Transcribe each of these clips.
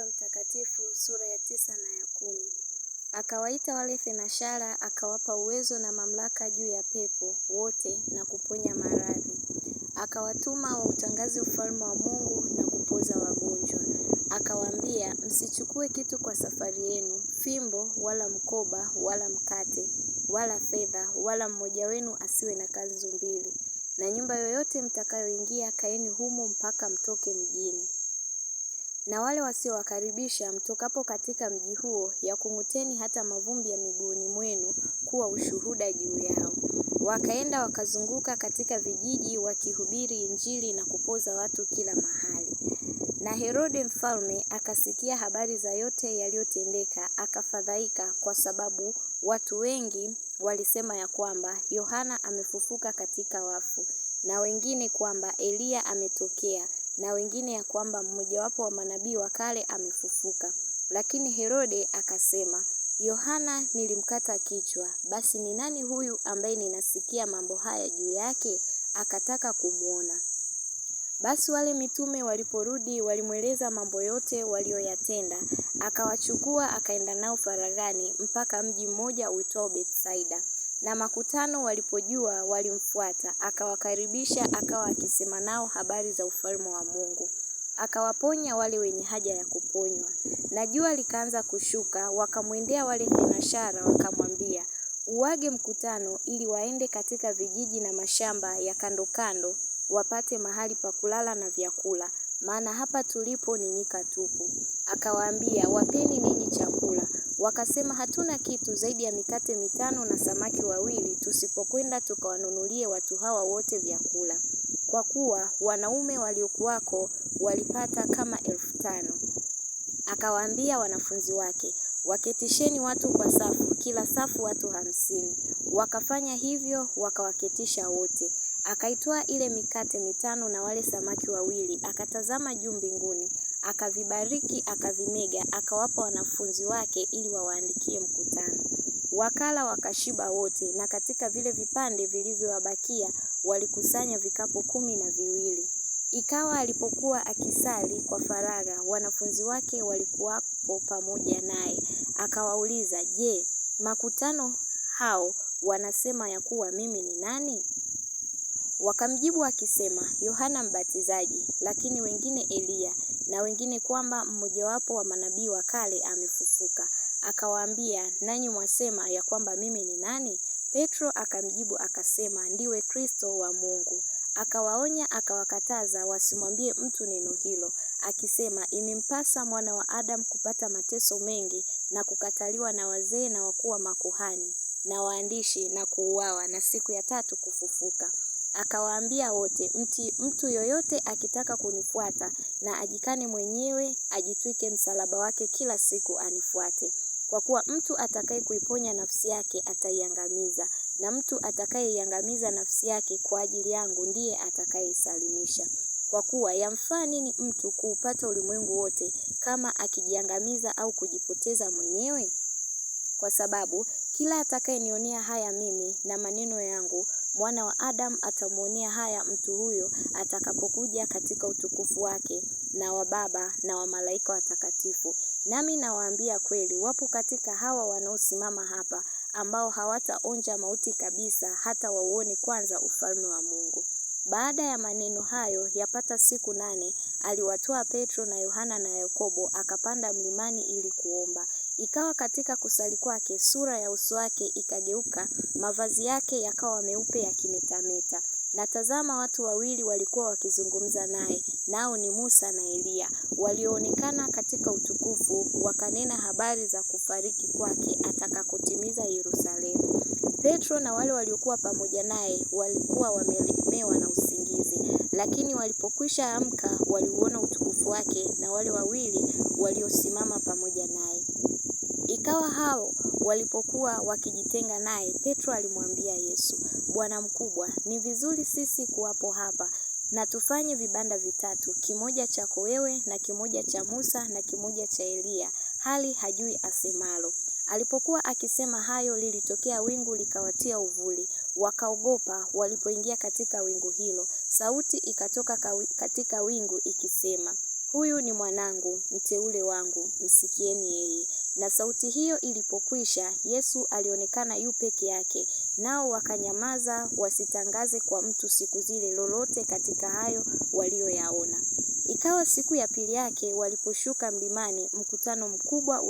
Luka Mtakatifu sura ya 9 na ya 10. Akawaita wale thenashara, akawapa uwezo na mamlaka juu ya pepo wote na kuponya maradhi. Akawatuma wautangaze ufalme wa Mungu na kupoza wagonjwa. Akawaambia, msichukue kitu kwa safari yenu, fimbo wala mkoba wala mkate wala fedha, wala mmoja wenu asiwe na kanzu mbili. Na nyumba yoyote mtakayoingia, kaeni humo mpaka mtoke mjini. Na wale wasiowakaribisha mtokapo katika mji huo, yakung'uteni hata mavumbi ya miguuni mwenu kuwa ushuhuda juu yao. Wakaenda wakazunguka katika vijiji wakihubiri Injili na kupoza watu kila mahali. Na Herode mfalme akasikia habari za yote yaliyotendeka, akafadhaika kwa sababu watu wengi walisema ya kwamba Yohana amefufuka katika wafu, na wengine kwamba Eliya ametokea, na wengine ya kwamba mmojawapo wa manabii wa kale amefufuka. Lakini Herode akasema, Yohana nilimkata kichwa, basi ni nani huyu ambaye ninasikia mambo haya juu yake? Akataka kumuona. Basi wale mitume waliporudi walimweleza mambo yote walioyatenda. Akawachukua akaenda nao faraghani mpaka mji mmoja uitwao Bethsaida. Na makutano walipojua walimfuata, akawakaribisha, akawa akisema nao habari za ufalme wa Mungu. Akawaponya wale wenye haja ya kuponywa. Na jua likaanza kushuka, wakamwendea wale thenashara wakamwambia, uage mkutano ili waende katika vijiji na mashamba ya kando kando, wapate mahali pa kulala na vyakula, maana hapa tulipo ni nyika tupu. Akawaambia, wapeni ninyi chakula. Wakasema, hatuna kitu zaidi ya mikate 5 na samaki 2, tusipokwenda tukawanunulie watu hawa wote vyakula. Kwa kuwa wanaume waliokuwako walipata kama 5,000. Akawaambia wanafunzi wake, waketisheni watu kwa safu, kila safu watu 50. Wakafanya hivyo, wakawaketisha wote. Akaitwaa ile mikate 5 na wale samaki 2, akatazama juu mbinguni, akavibariki, akavimega, akawapa wanafunzi wake ili wawaandikie mkutano. Wakala wakashiba wote, na katika vile vipande vilivyowabakia walikusanya vikapu 12. Ikawa alipokuwa akisali kwa faragha, wanafunzi wake walikuwapo pamoja naye. Akawauliza, je, makutano hao wanasema ya kuwa mimi ni nani? Wakamjibu akisema, Yohana Mbatizaji, lakini wengine Eliya, na wengine kwamba mmojawapo wa manabii wa kale amefufuka. Akawaambia, nanyi mwasema ya kwamba mimi ni nani? Petro akamjibu akasema, ndiwe Kristo wa Mungu. Akawaonya, akawakataza wasimwambie mtu neno hilo, akisema, imempasa mwana wa Adamu kupata mateso mengi na kukataliwa na wazee na wakuu wa makuhani na waandishi na kuuawa na siku ya 3 kufufuka. Akawaambia wote, mtu yoyote akitaka kunifuata na ajikane mwenyewe, ajitwike msalaba wake kila siku anifuate. Kwa kuwa mtu atakaye kuiponya nafsi yake ataiangamiza, na mtu atakayeiangamiza nafsi yake kwa ajili yangu ndiye atakayeisalimisha. Kwa kuwa yamfaa nini mtu kuupata ulimwengu wote kama akijiangamiza au kujipoteza mwenyewe? Kwa sababu kila atakayenionea haya mimi na maneno yangu, Mwana wa Adamu atamuonea haya mtu huyo atakapokuja katika utukufu wake na wa Baba na wa malaika watakatifu. Nami nawaambia kweli, wapo katika hawa wanaosimama hapa ambao hawataonja mauti kabisa hata wauone kwanza ufalme wa Mungu. Baada ya maneno hayo, yapata siku 8, aliwatoa Petro na Yohana na Yakobo, akapanda mlimani ili kuomba. Ikawa katika kusali kwake, sura ya uso wake ikageuka, mavazi yake yakawa meupe yakimetameta. Na tazama, watu 2 walikuwa wakizungumza naye, nao ni Musa na Eliya, walioonekana katika utukufu, wakanena habari za kufariki kwake atakakotimiza Yerusalemu. Petro na wale waliokuwa pamoja naye walikuwa wamelemewa na usingizi, lakini walipokwisha amka waliuona utukufu wake na wale 2 waliosimama pamoja naye. Ikawa hao walipokuwa wakijitenga naye, Petro alimwambia Yesu, Bwana mkubwa, ni vizuri sisi kuwapo hapa, na tufanye vibanda 3, kimoja chako wewe na kimoja cha Musa na kimoja cha Eliya, hali hajui asemalo. Alipokuwa akisema hayo, lilitokea wingu likawatia uvuli. Wakaogopa walipoingia katika wingu hilo. Sauti ikatoka katika wingu ikisema, huyu ni mwanangu mteule wangu, msikieni yeye. Na sauti hiyo ilipokwisha, Yesu alionekana yu peke yake, nao wakanyamaza wasitangaze kwa mtu siku zile lolote katika hayo walioyaona. Ikawa siku ya pili yake waliposhuka mlimani, mkutano mkubwa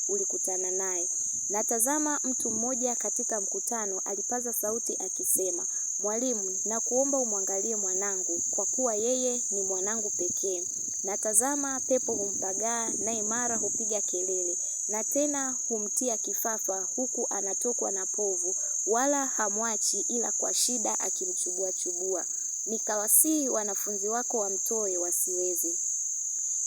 ulikutana naye. Na tazama, mtu mmoja katika mkutano alipaza sauti akisema, Mwalimu, nakuomba umwangalie mwanangu, kwa kuwa yeye ni mwanangu pekee. Na tazama, pepo humpagaa, naye mara hupiga kelele, na tena humtia kifafa, huku anatokwa na povu, wala hamwachi ila kwa shida akimchubua. Nikawasihi wanafunzi wako wamtoe, wasiweze.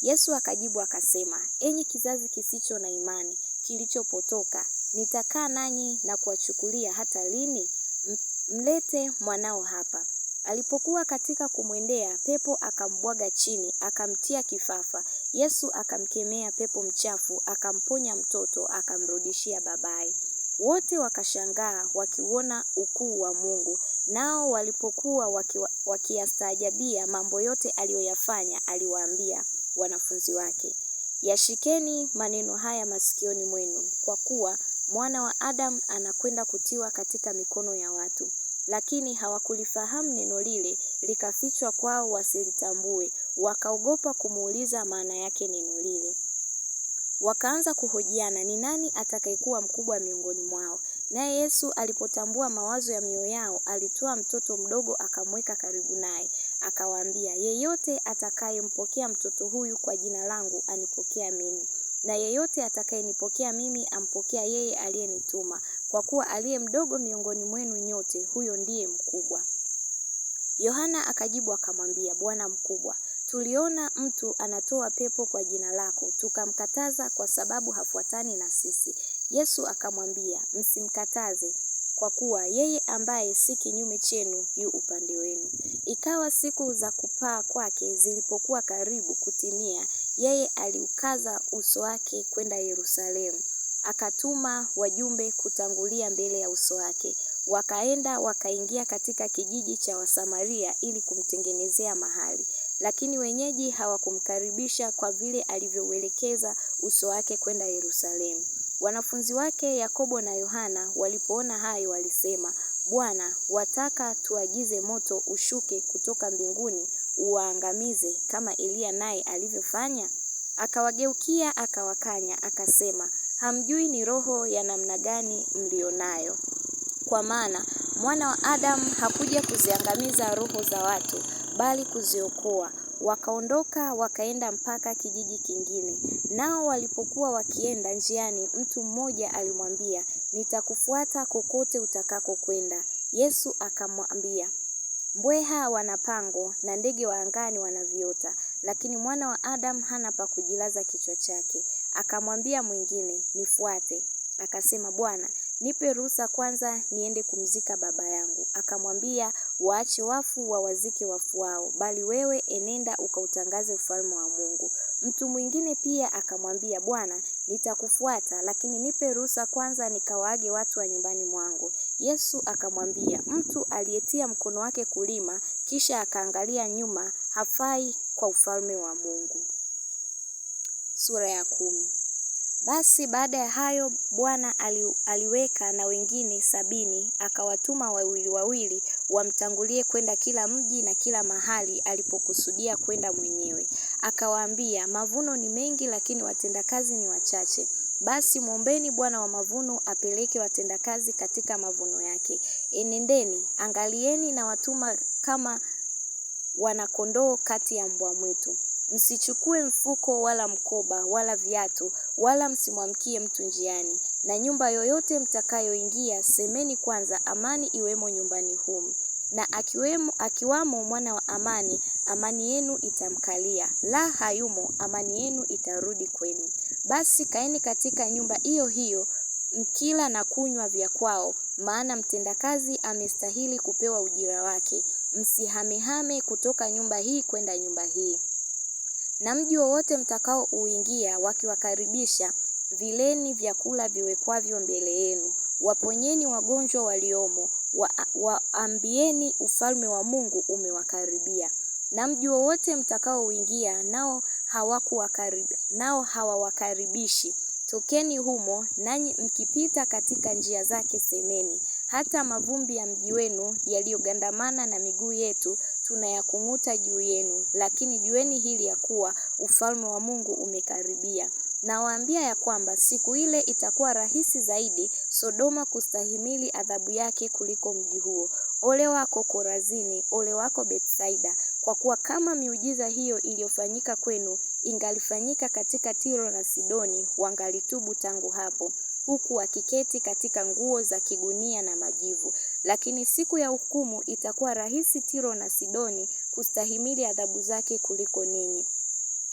Yesu akajibu akasema, enyi kizazi kisicho na imani, kilichopotoka, nitakaa nanyi na kuwachukulia hata lini? Mlete mwanao hapa. Alipokuwa katika kumwendea, pepo akambwaga chini, akamtia kifafa. Yesu akamkemea pepo mchafu, akamponya mtoto, akamrudishia babaye. Wote wakashangaa wakiuona ukuu wa Mungu. Nao walipokuwa wakiyastaajabia mambo yote aliyoyafanya, aliwaambia wanafunzi wake, yashikeni maneno haya masikioni mwenu, kwa kuwa Mwana wa Adamu anakwenda kutiwa katika mikono ya watu. Lakini hawakulifahamu neno lile, likafichwa kwao wasilitambue, wakaogopa kumuuliza maana yake neno lile. Wakaanza kuhojiana ni nani atakayekuwa mkubwa miongoni mwao. Naye Yesu alipotambua mawazo ya mioyo yao, alitoa mtoto mdogo akamweka karibu naye. Akawaambia, yeyote atakayempokea mtoto huyu kwa jina langu anipokea mimi. Na yeyote atakayenipokea mimi ampokea yeye aliyenituma. Kwa kuwa aliye mdogo miongoni mwenu nyote, huyo ndiye mkubwa. Yohana akajibu akamwambia, Bwana mkubwa, tuliona mtu anatoa pepo kwa jina lako, tukamkataza kwa sababu hafuatani na sisi. Yesu akamwambia, msimkataze, kwa kuwa yeye ambaye si kinyume chenu yu upande wenu. Ikawa siku za kupaa kwake zilipokuwa karibu kutimia, yeye aliukaza uso wake kwenda Yerusalemu. Akatuma wajumbe kutangulia mbele ya uso wake. Wakaenda wakaingia katika kijiji cha Wasamaria ili kumtengenezea mahali. Lakini wenyeji hawakumkaribisha kwa vile alivyouelekeza uso wake kwenda Yerusalemu. Wanafunzi wake Yakobo na Yohana walipoona hayo walisema, Bwana, wataka tuagize moto ushuke kutoka mbinguni uwaangamize kama Eliya naye alivyofanya? Akawageukia akawakanya akasema, hamjui ni roho ya namna gani mlionayo. Kwa maana Mwana wa Adamu hakuja kuziangamiza roho za watu, bali kuziokoa. Wakaondoka wakaenda mpaka kijiji kingine. Nao walipokuwa wakienda njiani, mtu mmoja alimwambia, nitakufuata kokote utakakokwenda. Yesu akamwambia, mbweha wana pango na ndege wa angani wana viota, lakini Mwana wa Adamu hana pa kujilaza kichwa chake. Akamwambia mwingine, nifuate. Akasema, Bwana, nipe ruhusa kwanza niende kumzika baba yangu. Akamwambia, waache wafu wawazike wafu wao, bali wewe enenda ukautangaze ufalme wa Mungu. Mtu mwingine pia akamwambia, Bwana, nitakufuata, lakini nipe ruhusa kwanza nikawaage watu wa nyumbani mwangu. Yesu akamwambia, mtu aliyetia mkono wake kulima kisha akaangalia nyuma hafai kwa ufalme wa Mungu. Sura ya 10. Basi baada ya hayo Bwana aliweka na wengine 70, akawatuma wawili wamtangulie kwenda kila mji na kila mahali alipokusudia kwenda mwenyewe. Akawaambia, mavuno ni mengi lakini watendakazi ni wachache. Basi mwombeni Bwana wa mavuno apeleke watendakazi katika mavuno yake. Enendeni, angalieni na watuma kama wanakondoo kati ya mbwa mwitu. Msichukue mfuko wala mkoba wala viatu, wala msimwamkie mtu njiani. Na nyumba yoyote mtakayoingia, semeni kwanza, amani iwemo nyumbani humu. Na akiwamo mwana wa amani, amani yenu itamkalia. La hayumo, amani yenu itarudi kwenu. Basi kaeni katika nyumba hiyo hiyo, mkila na kunywa vya kwao, maana mtendakazi amestahili kupewa ujira wake. Msihamehame kutoka nyumba hii kwenda nyumba hii. Na mji wowote mtakao uingia, wakiwakaribisha, vileni vyakula viwekwavyo mbele yenu. Waponyeni wagonjwa waliomo, waambieni ufalme wa Mungu umewakaribia. na mji wowote mtakaouingia nao hawawakaribishi. Tokeni humo, nanyi mkipita katika njia zake semeni, hata mavumbi ya mji wenu yaliyogandamana na miguu yetu tunayakung'uta juu yenu. Lakini jueni hili ya kuwa ufalme wa Mungu umekaribia. Nawaambia ya kwamba siku ile itakuwa rahisi zaidi Sodoma kustahimili adhabu yake kuliko mji huo. Ole wako Korazini, ole wako Bethsaida, kwa kuwa kama miujiza hiyo iliyofanyika kwenu ingalifanyika katika Tiro na Sidoni, wangalitubu tangu hapo, huku wakiketi katika nguo za kigunia na majivu. Lakini siku ya hukumu itakuwa rahisi Tiro na Sidoni kustahimili adhabu zake kuliko ninyi.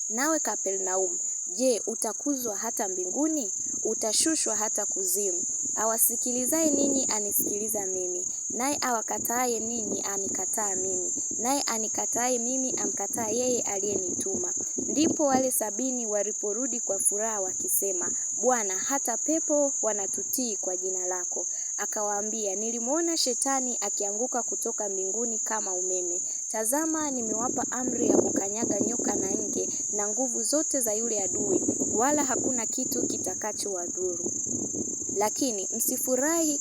Nawe Kapernaum, je, utakuzwa hata mbinguni? Utashushwa hata kuzimu. Awasikilizaye ninyi anisikiliza mimi, naye awakataaye ninyi anikataa mimi, naye anikataaye mimi amkataa yeye aliyenituma. Ndipo wale 70 waliporudi kwa furaha wakisema, Bwana, hata pepo wanatutii kwa jina lako. Akawaambia, nilimuona Shetani akianguka kutoka mbinguni kama umeme. Tazama, nimewapa amri ya kukanyaga nyoka na nge na nguvu zote za yule adui, wala hakuna kitu kitakachowadhuru. Lakini msifurahi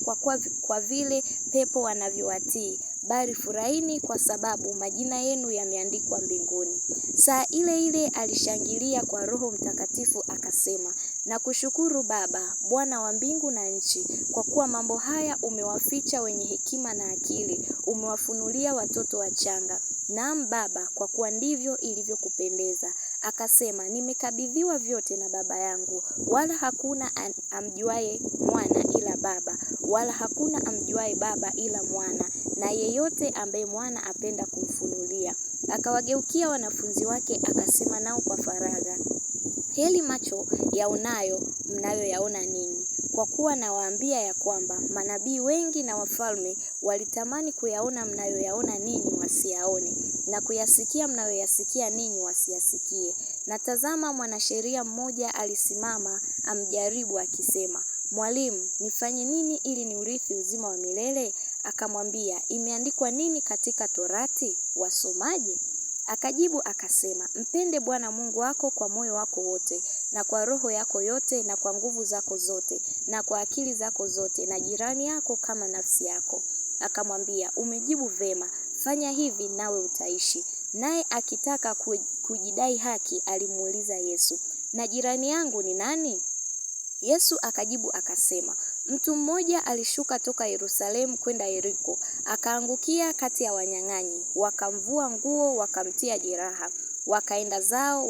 kwa vile pepo wanavyowatii, bali furahini kwa sababu majina yenu yameandikwa mbinguni. Saa ile ile alishangilia kwa Roho Mtakatifu akasema, nakushukuru Baba, Bwana wa mbingu na nchi, kwa kuwa mambo haya umewaficha wenye hekima na akili, umewafunulia watoto wachanga. Naam Baba, kwa kuwa ndivyo ilivyokupendeza. Akasema, nimekabidhiwa vyote na Baba yangu, wala hakuna amjuaye Mwana ila Baba, wala hakuna amjuaye Baba ila Mwana, na yeyote ambaye Mwana apenda kumfunulia. Akawageukia wanafunzi wake akasema nao kwa faragha, heri macho yaonayo mnayoyaona ninyi, kwa kuwa nawaambia ya kwamba manabii wengi na wafalme walitamani kuyaona mnayoyaona ninyi wasiyaone, na kuyasikia mnayoyasikia ninyi wasiyasikie. Na tazama, mwanasheria mmoja alisimama amjaribu akisema, Mwalimu, nifanye nini ili niurithi uzima wa milele? Akamwambia, imeandikwa nini katika Torati? Wasomaje? Akajibu akasema, mpende Bwana Mungu wako kwa moyo wako wote, na kwa roho yako yote, na kwa nguvu zako zote, na kwa akili zako zote, na jirani yako kama nafsi yako. Akamwambia, umejibu vema, fanya hivi nawe utaishi. Naye akitaka kujidai haki alimuuliza Yesu, na jirani yangu ni nani? Yesu akajibu akasema, mtu mmoja alishuka toka Yerusalemu kwenda Yeriko, akaangukia kati ya wanyang'anyi, wakamvua nguo, wakamtia jeraha, wakaenda zao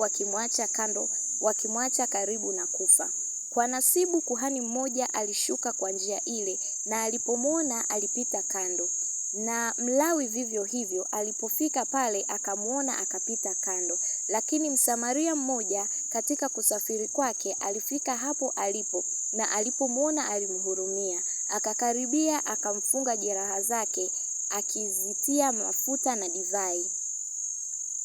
wakimwacha karibu na kufa. Kwa nasibu kuhani mmoja alishuka kwa njia ile, na alipomwona alipita kando. Na Mlawi vivyo hivyo, alipofika pale akamuona akapita kando. Lakini Msamaria mmoja katika kusafiri kwake alifika hapo alipo, na alipomuona alimhurumia. Akakaribia akamfunga jeraha zake, akizitia mafuta na divai.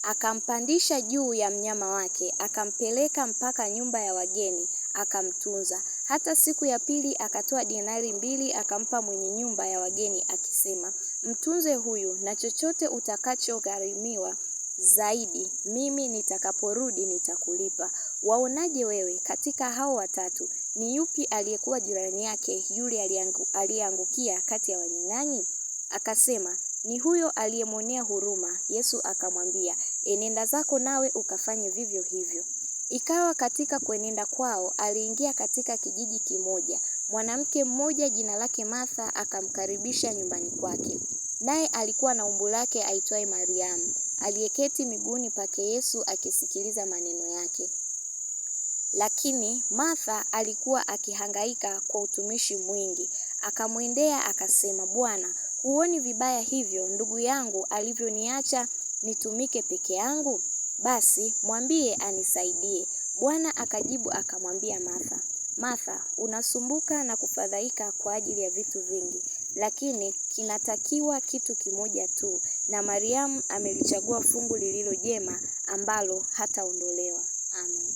Akampandisha juu ya mnyama wake, akampeleka mpaka nyumba ya wageni, akamtunza. Hata siku ya pili akatoa dinari 2 akampa mwenye nyumba ya wageni akisema, mtunze huyu, na chochote utakachogharimiwa zaidi, mimi nitakaporudi nitakulipa. Waonaje wewe, katika hao watatu ni yupi aliyekuwa jirani yake yule aliyeangukia kati ya wanyang'anyi? Akasema, ni huyo aliyemwonea huruma. Yesu akamwambia, enenda zako nawe ukafanye vivyo hivyo. Ikawa katika kuenenda kwao, aliingia katika kijiji kimoja. Mwanamke mmoja jina lake Martha akamkaribisha nyumbani kwake. Naye alikuwa na umbu lake aitwaye Mariamu, aliyeketi miguuni pake Yesu akisikiliza maneno yake. Lakini Martha alikuwa akihangaika kwa utumishi mwingi. Akamwendea akasema, Bwana, huoni vibaya hivyo ndugu yangu alivyoniacha nitumike peke yangu? Basi mwambie anisaidie. Bwana akajibu akamwambia Martha, Martha, unasumbuka na kufadhaika kwa ajili ya vitu vingi, lakini kinatakiwa kitu kimoja tu, na Mariamu amelichagua fungu lililo jema ambalo hataondolewa. Amen.